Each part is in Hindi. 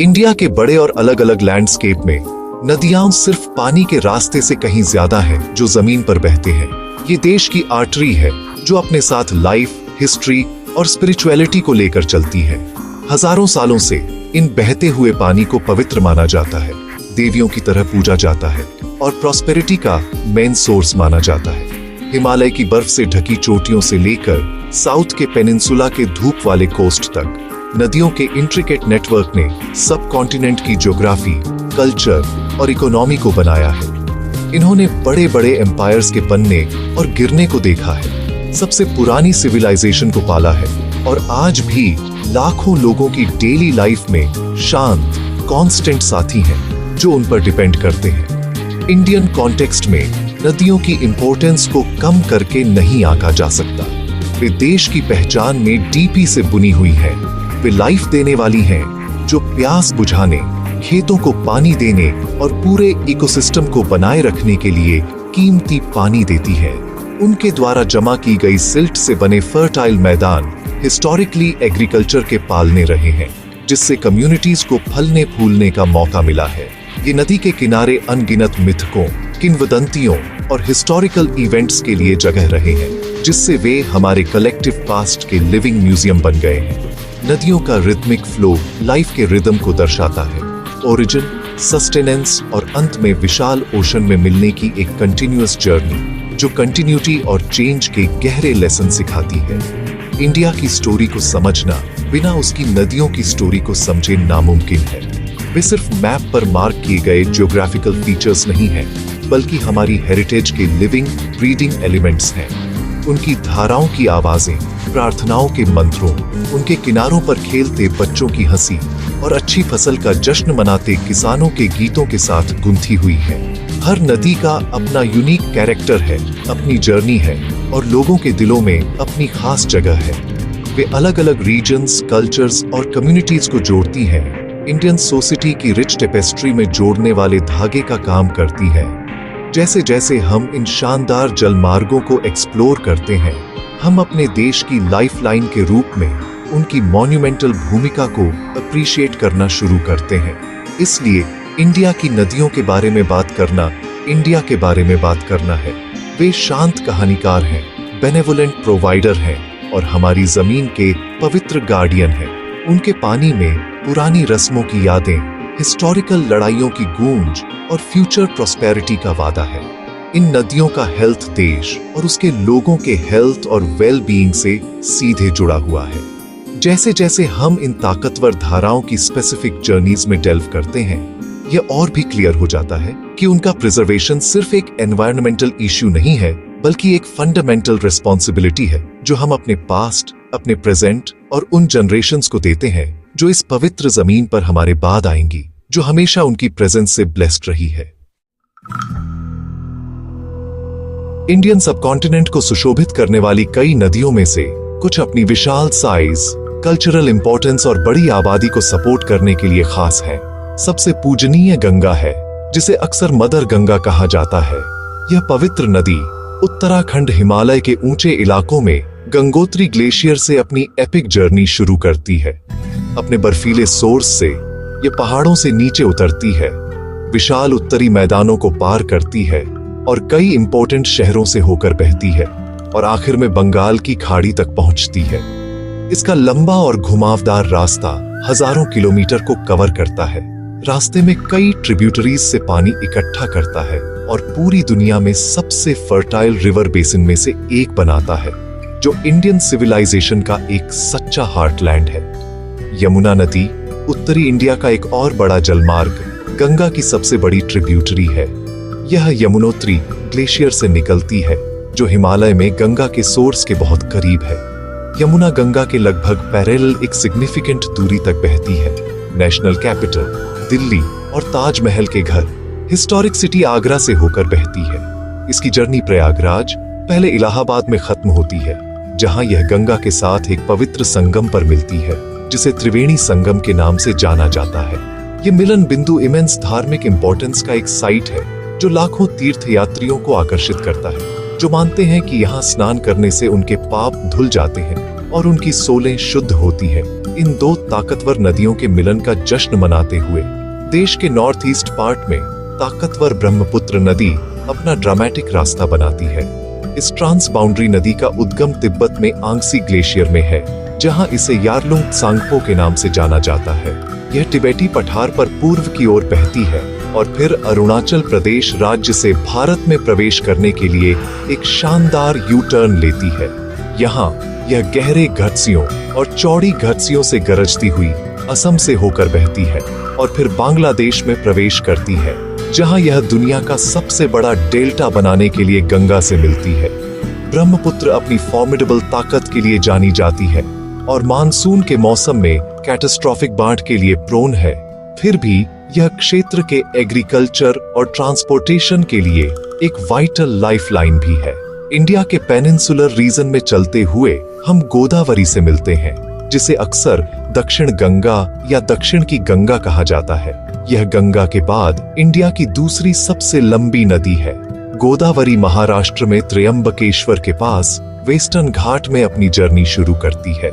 इंडिया के बड़े और अलग अलग लैंडस्केप में नदियां सिर्फ पानी के रास्ते से कहीं ज्यादा है जो जमीन पर बहते हैं। ये देश की आर्टरी है जो अपने साथ लाइफ, हिस्ट्री और स्पिरिचुअलिटी को लेकर चलती है। हजारों सालों से इन बहते हुए पानी को पवित्र माना जाता है, देवियों की तरह पूजा जाता है और प्रॉस्पेरिटी का मेन सोर्स माना जाता है। हिमालय की बर्फ से ढकी चोटियों से लेकर साउथ के पेनिनसुला के धूप वाले कोस्ट तक नदियों के इंट्रिकेट नेटवर्क ने सब कॉन्टिनेंट की ज्योग्राफी, कल्चर और इकोनॉमी को बनाया है। इन्होंने बड़े बड़े एम्पायर्स के बनने और गिरने को देखा है, सबसे पुरानी सिविलाइजेशन को पाला है और आज भी लाखों लोगों की डेली लाइफ में शांत, कांस्टेंट साथी हैं जो उन पर डिपेंड करते हैं। इंडियन कॉन्टेक्स्ट में नदियों की इंपॉर्टेंस को कम करके नहीं आंका जा सकता। वे देश की पहचान में डीपी से बुनी हुई है। वे लाइफ देने वाली हैं जो प्यास बुझाने, खेतों को पानी देने और पूरे इकोसिस्टम को बनाए रखने के लिए कीमती पानी देती है। उनके द्वारा जमा की गई सिल्ट से बने फर्टाइल मैदान हिस्टोरिकली एग्रीकल्चर के पालने रहे हैं, जिससे कम्युनिटीज को फलने फूलने का मौका मिला है। ये नदी के किनारे अनगिनत मिथकों, किंवदंतियों और हिस्टोरिकल इवेंट्स के लिए जगह रहे हैं, जिससे वे हमारे कलेक्टिव पास्ट के लिविंग म्यूजियम बन गए हैं। नदियों का रिदमिक फ्लो लाइफ के रिदम को दर्शाता है, ओरिजिन, सस्टेनेंस और अंत में विशाल ओशन में मिलने की एक कंटिन्यूअस जर्नी जो कंटिन्यूटी और चेंज के गहरे लेसन सिखाती है। इंडिया की स्टोरी को समझना बिना उसकी नदियों की स्टोरी को समझे नामुमकिन है। वे सिर्फ मैप पर मार्क किए गए ज्योग्राफिकल फीचर्स नहीं हैं, बल्कि हमारी हेरिटेज के लिविंग, ब्रीदिंग एलिमेंट्स हैं। उनकी धाराओं की आवाजें, प्रार्थनाओं के मंत्रों, उनके किनारों पर खेलते बच्चों की हंसी और अच्छी फसल का जश्न मनाते किसानों के गीतों के साथ गुंथी हुई है। हर नदी का अपना यूनिक कैरेक्टर है, अपनी जर्नी है और लोगों के दिलों में अपनी खास जगह है। वे अलग अलग रीजन्स, कल्चर्स और कम्युनिटीज को जोड़ती हैं। इंडियन सोसाइटी की रिच टेपेस्ट्री में जोड़ने वाले धागे का काम करती है। जैसे जैसे हम इन शानदार जलमार्गों को एक्सप्लोर करते हैं, हम अपने देश की लाइफलाइन के रूप में उनकी मॉन्यूमेंटल भूमिका को अप्रिशिएट करना शुरू करते हैं। इसलिए इंडिया की नदियों के बारे में बात करना इंडिया के बारे में बात करना है। वे शांत कहानीकार हैं, बेनेवोलेंट प्रोवाइडर हैं और हमारी जमीन के पवित्र गार्डियन हैं। उनके पानी में पुरानी रस्मों की यादें, हिस्टोरिकल लड़ाइयों की गूंज और फ्यूचर प्रॉस्पेरिटी का वादा है। इन नदियों का हेल्थ देश और उसके लोगों के हेल्थ और वेल बीइंग से सीधे जुड़ा हुआ है। जैसे जैसे हम इन ताकतवर धाराओं की स्पेसिफिक जर्नीज में डेल्व करते हैं, यह और भी क्लियर हो जाता है कि उनका प्रिजर्वेशन सिर्फ एक एनवायरमेंटल इश्यू नहीं है, बल्कि एक फंडामेंटल रिस्पॉन्सिबिलिटी है जो हम अपने पास्ट, अपने प्रेजेंट और उन जनरेशंस को देते हैं जो इस पवित्र जमीन पर हमारे बाद आएंगी, जो हमेशा उनकी प्रेजेंस से ब्लेस्ड रही है। इंडियन सबकॉन्टिनेंट को सुशोभित करने वाली कई नदियों में से कुछ अपनी विशाल साइज, कल्चरल इंपॉर्टेंस और बड़ी आबादी को सपोर्ट करने के लिए खास है। सबसे पूजनीय गंगा है, जिसे अक्सर मदर गंगा कहा जाता है। यह पवित्र नदी उत्तराखंड हिमालय के ऊंचे इलाकों में गंगोत्री ग्लेशियर से अपनी एपिक जर्नी शुरू करती है। अपने बर्फीले सोर्स से यह पहाड़ों से नीचे उतरती है, विशाल उत्तरी मैदानों को पार करती है और कई इंपॉर्टेंट शहरों से होकर बहती है और आखिर में बंगाल की खाड़ी तक पहुंचती है। इसका लंबा और घुमावदार रास्ता हजारों किलोमीटर को कवर करता है। रास्ते में कई ट्रिब्यूटरीज से पानी इकट्ठा करता है और पूरी दुनिया में सबसे फर्टाइल रिवर बेसिन में से एक बनाता है, जो इंडियन सिविलाइजेशन का एक सच्चा हार्टलैंड है। यमुना नदी उत्तरी इंडिया का एक और बड़ा जलमार्ग, गंगा की सबसे बड़ी ट्रिब्यूटरी है। यह यमुनोत्री ग्लेशियर से निकलती है, जो हिमालय में गंगा के सोर्स के बहुत करीब है। यमुना गंगा के लगभग पैरेलल एक सिग्निफिकेंट दूरी तक बहती है। नेशनल कैपिटल दिल्ली और ताजमहल के घर, हिस्टोरिक सिटी आगरा से होकर बहती है। इसकी जर्नी प्रयागराज, पहले इलाहाबाद में खत्म होती है, जहां यह गंगा के साथ एक पवित्र संगम पर मिलती है, जिसे त्रिवेणी संगम के नाम से जाना जाता है। ये मिलन बिंदु इमेंस धार्मिक इंपॉर्टेंस का एक साइट है, जो लाखों तीर्थयात्रियों को आकर्षित करता है, जो मानते हैं कि यहाँ स्नान करने से उनके पाप धुल जाते हैं और उनकी सोलें शुद्ध होती है। इन दो ताकतवर नदियों के मिलन का जश्न मनाते हुए देश के नॉर्थ ईस्ट पार्ट में ताकतवर ब्रह्मपुत्र नदी अपना ड्रामेटिक रास्ता बनाती है। इस ट्रांस बाउंड्री नदी का उद्गम तिब्बत में आंगसी ग्लेशियर में है, जहां इसे यारलुंग त्सांगपो के नाम से जाना जाता है। यह तिबेटी पठार पर पूर्व की ओर बहती है और फिर अरुणाचल प्रदेश राज्य से भारत में प्रवेश करने के लिए एक शानदार यू टर्न लेती है। यहाँ यह गहरे घाटसियों और चौड़ी घाटसियों से गरजती हुई असम से होकर बहती है और फिर बांग्लादेश में प्रवेश करती है, जहां यह दुनिया का सबसे बड़ा डेल्टा बनाने के लिए गंगा से मिलती है। ब्रह्मपुत्र अपनी फॉर्मिडेबल ताकत के लिए जानी जाती है और मानसून के मौसम में कैटास्ट्रॉफिक बाढ़ के लिए प्रोन है। फिर भी यह क्षेत्र के एग्रीकल्चर और ट्रांसपोर्टेशन के लिए एक वाइटल लाइफलाइन भी है। इंडिया के पेनिनसुलर रीजन में चलते हुए हम गोदावरी से मिलते हैं, जिसे अक्सर दक्षिण गंगा या दक्षिण की गंगा कहा जाता है। यह गंगा के बाद इंडिया की दूसरी सबसे लंबी नदी है। गोदावरी महाराष्ट्र में त्र्यंबकेश्वर के पास वेस्टर्न घाट में अपनी जर्नी शुरू करती है।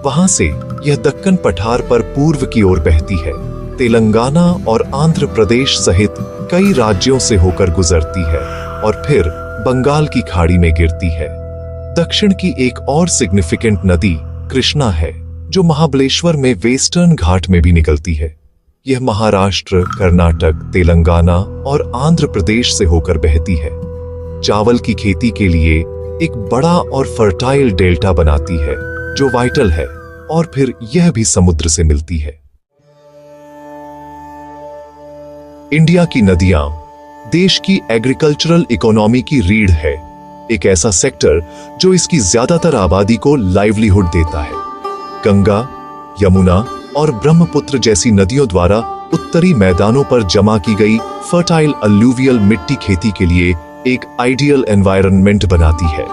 वहां से यह दक्कन पठार पर पूर्व की ओर बहती है, तेलंगाना और आंध्र प्रदेश सहित कई राज्यों से होकर गुजरती है और फिर बंगाल की खाड़ी में गिरती है। दक्षिण की एक और सिग्निफिकेंट नदी कृष्णा है, जो महाबलेश्वर में वेस्टर्न घाट में भी निकलती है। यह महाराष्ट्र, कर्नाटक, तेलंगाना और आंध्र प्रदेश से होकर बहती है। चावल की खेती के लिए एक बड़ा और फर्टाइल डेल्टा बनाती है, जो वाइटल है, और फिर यह भी समुद्र से मिलती है। इंडिया की नदियां देश की एग्रीकल्चरल इकोनॉमी की रीढ़ है, एक ऐसा सेक्टर जो इसकी ज्यादातर आबादी को लाइवलीहुड देता है। गंगा, यमुना और ब्रह्मपुत्र जैसी नदियों द्वारा उत्तरी मैदानों पर जमा की गई फर्टाइल अलूवियल मिट्टी खेती के लिए एक आइडियल एनवायरनमेंट बनाती है।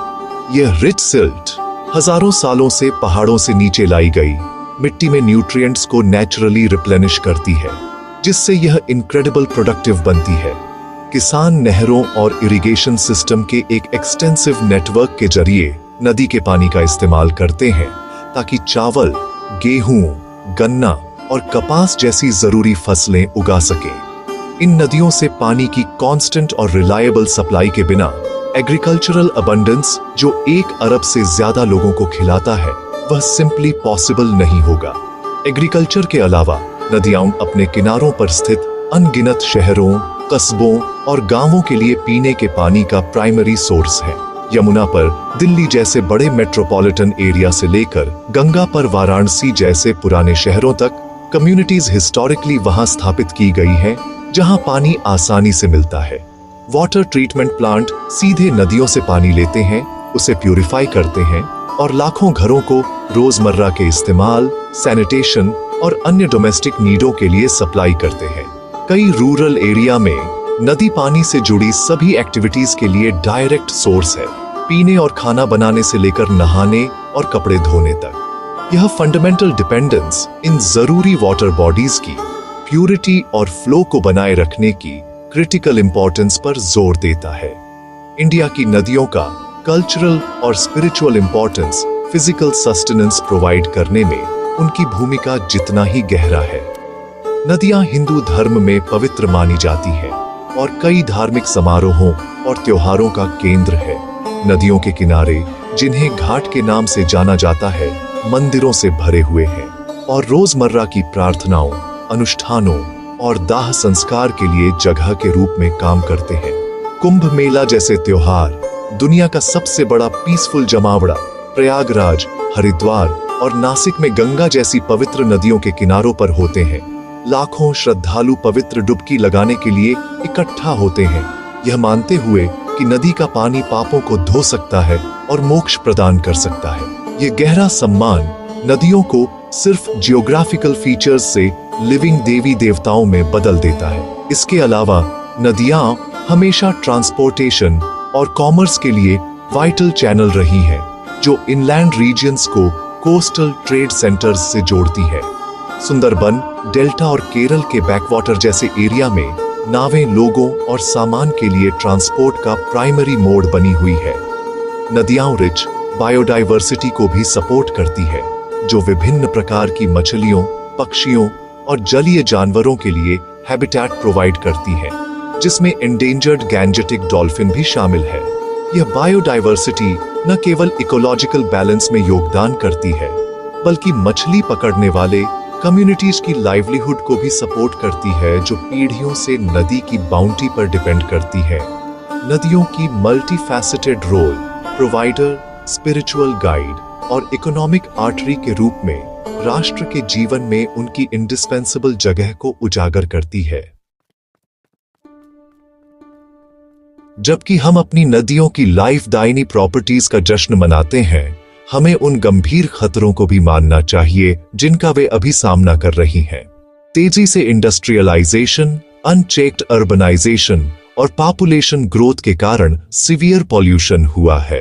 यह रिच सिल्ट हजारों सालों से पहाड़ों से नीचे लाई गई मिट्टी में न्यूट्रिएंट्स को नेचुरली रिप्लेनिश करती है, जिससे यह इनक्रेडिबल प्रोडक्टिव बनती है। किसान नहरों और इरिगेशन सिस्टम के एक एक्सटेंसिव नेटवर्क के जरिए नदी के पानी का इस्तेमाल करते हैं, ताकि चावल, गेहूं, गन्ना और कपास जैसी जरूरी फसलें उगा सकें। इन नदियों से पानी की कांस्टेंट और रिलायबल सप्लाई के बिना एग्रीकल्चरल अबंडेंस, जो 1 अरब से ज्यादा लोगों को खिलाता है, वह सिंपली पॉसिबल नहीं होगा। एग्रीकल्चर के अलावा नदियां अपने किनारों पर स्थित अनगिनत शहरों, कस्बों और गांवों के लिए पीने के पानी का प्राइमरी सोर्स है। यमुना पर दिल्ली जैसे बड़े मेट्रोपॉलिटन एरिया से लेकर गंगा पर वाराणसी जैसे पुराने शहरों तक कम्युनिटीज हिस्टोरिकली वहां स्थापित की गई हैं, जहां पानी आसानी से मिलता है। वाटर ट्रीटमेंट प्लांट सीधे नदियों से पानी लेते हैं, उसे प्यूरिफाई करते हैं और लाखों घरों को रोजमर्रा के इस्तेमाल, सैनिटेशन और अन्य डोमेस्टिक नीडों के लिए सप्लाई करते हैं। कई रूरल एरिया में नदी पानी से जुड़ी सभी एक्टिविटीज के लिए डायरेक्ट सोर्स है, पीने और खाना बनाने से लेकर नहाने और कपड़े धोने तक। यह फंडामेंटल डिपेंडेंस इन जरूरी वाटर बॉडीज की प्यूरिटी और फ्लो को बनाए रखने की क्रिटिकल इंपॉर्टेंस पर जोर देता है। इंडिया की नदियों का कल्चरल और spiritual importance physical sustenance provide करने में उनकी भूमिका जितना ही गहरा है। नदियां हिंदू धर्म में पवित्र मानी जाती है और कई धार्मिक समारोहों और त्योहारों का केंद्र है। नदियों के किनारे, जिन्हें घाट के नाम से जाना जाता है, मंदिरों से भरे हुए हैं और रोजमर्रा की प्रार्थनाओं, अनुष्ठानों और दाह संस्कार के लिए जगह के रूप में काम करते हैं। कुंभ मेला जैसे त्योहार दुनिया का सबसे बड़ा पीसफुल जमावड़ा प्रयागराज, हरिद्वार और नासिक में गंगा जैसी पवित्र नदियों के किनारों पर होते हैं। लाखों श्रद्धालु पवित्र डुबकी लगाने के लिए इकट्ठा होते हैं, यह मानते हुए कि नदी का पानी पापों को धो सकता है और मोक्ष प्रदान कर सकता है। यह गहरा सम्मान नदियों को सिर्फ जियोग्राफिकल फीचर्स से लिविंग देवी देवताओं में बदल देता है। इसके अलावा नदियां हमेशा ट्रांसपोर्टेशन और कॉमर्स के लिए वाइटल चैनल रही हैं, जो इनलैंड रीजन्स को कोस्टल ट्रेड सेंटर्स से जोड़ती है। सुंदरबन, डेल्टा और केरल के बैकवाटर जैसे एरिया में नावें लोगों और सामान के लिए ट्रांसपोर्ट का प्राइमरी मोड बनी हुई है। नदियां रिच बायोडाइवर्सिटी को भी सपोर्ट करती है, जो विभिन्न प्रकार की मछलियों, पक्षियों और जलीय जानवरों के लिए हैबिटेट प्रोवाइड करती है, जिसमें एंडेंजर्ड गैंजेटिक डॉल्फिन भी शामिल है। यह बायोडाइवर्सिटी न केवल इकोलॉजिकल बैलेंस में योगदान करती है, बल्कि मछली पकड़ने वाले कम्युनिटीज की लाइवलीहुड को भी सपोर्ट करती है, जो पीढ़ियों से नदी की बाउंटी पर डिपेंड करती है। नदियों की मल्टीफैसेटेड रोल प्रोवाइडर, स्पिरिचुअल गाइड और इकोनॉमिक आर्टरी के रूप में राष्ट्र के जीवन में उनकी इंडिस्पेंसेबल जगह को उजागर करती है। जबकि हम अपनी नदियों की लाइफदायिनी प्रॉपर्टीज का जश्न मनाते हैं, हमें उन गंभीर खतरों को भी मानना चाहिए जिनका वे अभी सामना कर रही हैं। तेजी से इंडस्ट्रियलाइजेशन, अनचेक्ड अर्बनाइजेशन और पॉपुलेशन ग्रोथ के कारण सीवियर पॉल्यूशन हुआ है।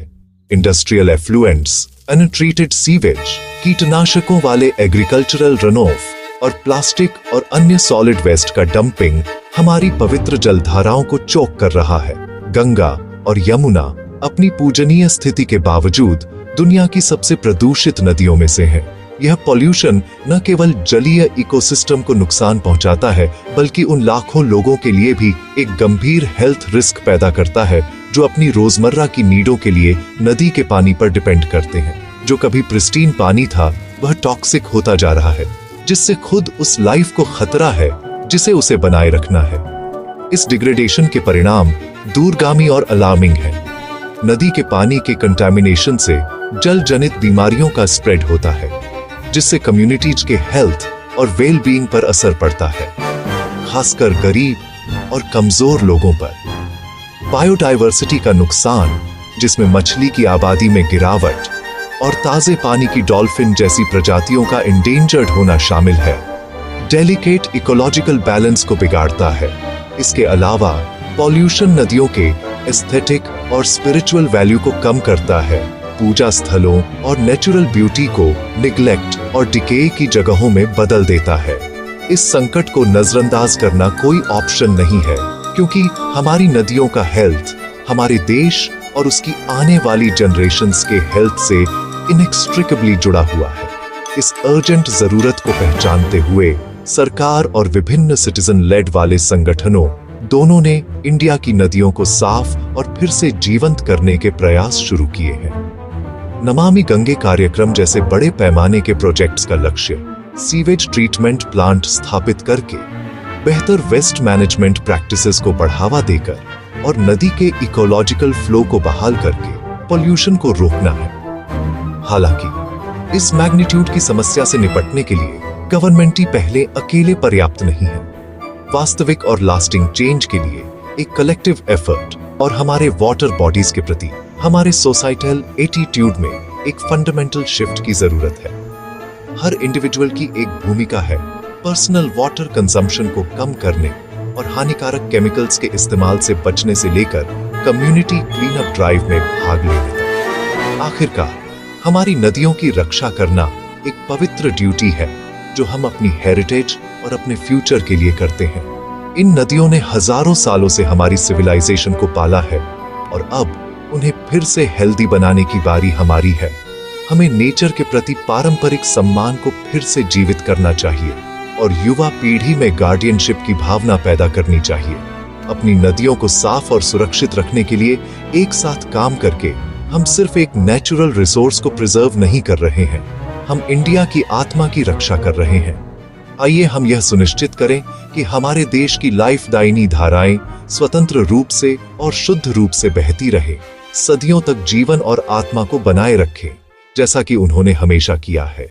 इंडस्ट्रियल एफ्लुएंट्स, अनट्रीटेड सीवेज, कीटनाशकों वाले एग्रीकल्चरल रनऑफ और प्लास्टिक और अन्य सॉलिड वेस्ट का डंपिंग हमारी पवित्र जलधाराओं को चोक कर रहा है। गंगा और यमुना अपनी पूजनीय स्थिति के बावजूद दुनिया की सबसे प्रदूषित नदियों में से है। यह पॉल्यूशन न केवल जलीय इकोसिस्टम को नुकसान पहुंचाता है, बल्कि उन लाखों लोगों के लिए भी एक गंभीर हेल्थ रिस्क पैदा करता है जो अपनी रोजमर्रा की नीडों के लिए नदी के पानी पर डिपेंड करते हैं। जो कभी प्रिस्टीन पानी था, वह टॉक्सिक होता जा रहा है, जिससे खुद उस लाइफ को खतरा है जिसे उसे बनाए रखना है। इस डिग्रेडेशन के परिणाम दूरगामी और अलार्मिंग है। नदी के पानी के कंटामिनेशन से जल जनित बीमारियों का स्प्रेड होता है, जिससे कम्युनिटीज के हेल्थ और वेल बीइंग पर असर पड़ता है, खासकर गरीब और कमजोर लोगों पर। बायोडाइवर्सिटी का नुकसान, जिसमें मछली की आबादी में गिरावट और ताजे पानी की डॉल्फिन जैसी प्रजातियों का एंडेंजर्ड होना शामिल है, डेलिकेट इकोलॉजिकल बैलेंस को बिगाड़ता है। इसके अलावा पॉल्यूशन नदियों के एस्थेटिक और स्पिरिचुअल वैल्यू को कम करता है, पूजा स्थलों और नेचुरल ब्यूटी को निग्लेक्ट और डिके की जगहों में बदल देता है। इस संकट को नजरअंदाज करना कोई ऑप्शन नहीं है, क्योंकि हमारी नदियों का हेल्थ हमारे देश और उसकी आने वाली जनरेशन्स के हेल्थ से इनएक्स्ट्रिकेबली जुड़ा हुआ है। इस अर्जेंट जरूरत को पहचानते हुए सरकार और विभिन्न सिटीजन लेड वाले संगठनों दोनों ने इंडिया की नदियों को साफ और फिर से जीवंत करने के प्रयास शुरू किए हैं। नमामि गंगे कार्यक्रम जैसे बड़े पैमाने के प्रोजेक्ट्स का लक्ष्य सीवेज ट्रीटमेंट प्लांट स्थापित करके बेहतर वेस्ट मैनेजमेंट प्रैक्टिसेस को बढ़ावा देकर और नदी के इकोलॉजिकल फ्लो को बहाल करके पॉल्यूशन को रोकना है। हालांकि इस मैग्नीट्यूड की समस्या से निपटने के लिए गवर्नमेंट ही पहले अकेले पर्याप्त नहीं है। वास्तविक और लास्टिंग चेंज के लिए एक कलेक्टिव एफर्ट और हमारे वाटर बॉडीज के प्रति हमारे सोसाइटल एटीट्यूड में एक फंडामेंटल शिफ्ट की जरूरत है। हर इंडिविजुअल की एक भूमिका है पर्सनल वाटर कंजम्पशन को कम करने और हानिकारक केमिकल्स के इस्तेमाल से बचने से लेकर कम्युनिटी क्लीन अप ड्राइव में भाग लेने तक। आखिरकार हमारी नदियों की रक्षा करना एक पवित्र ड्यूटी है जो हम अपनी हेरिटेज और अपने फ्यूचर के लिए करते हैं। इन नदियों ने हजारों सालों से हमारी सिविलाइजेशन को पाला है और अब उन्हें फिर से हेल्दी बनाने की बारी हमारी है। हमें नेचर के प्रति पारंपरिक सम्मान को फिर से जीवित करना चाहिए और युवा पीढ़ी में गार्डियनशिप की भावना पैदा करनी चाहिए। अपनी नदियों को साफ और सुरक्षित रखने के लिए एक साथ काम करके हम सिर्फ एक नेचुरल रिसोर्स को प्रिजर्व नहीं कर रहे हैं, हम इंडिया की आत्मा की रक्षा कर रहे हैं। आइए हम यह सुनिश्चित करें कि हमारे देश की लाइफदायिनी धाराएं स्वतंत्र रूप से और शुद्ध रूप से बहती रहे, सदियों तक जीवन और आत्मा को बनाए रखें, जैसा कि उन्होंने हमेशा किया है।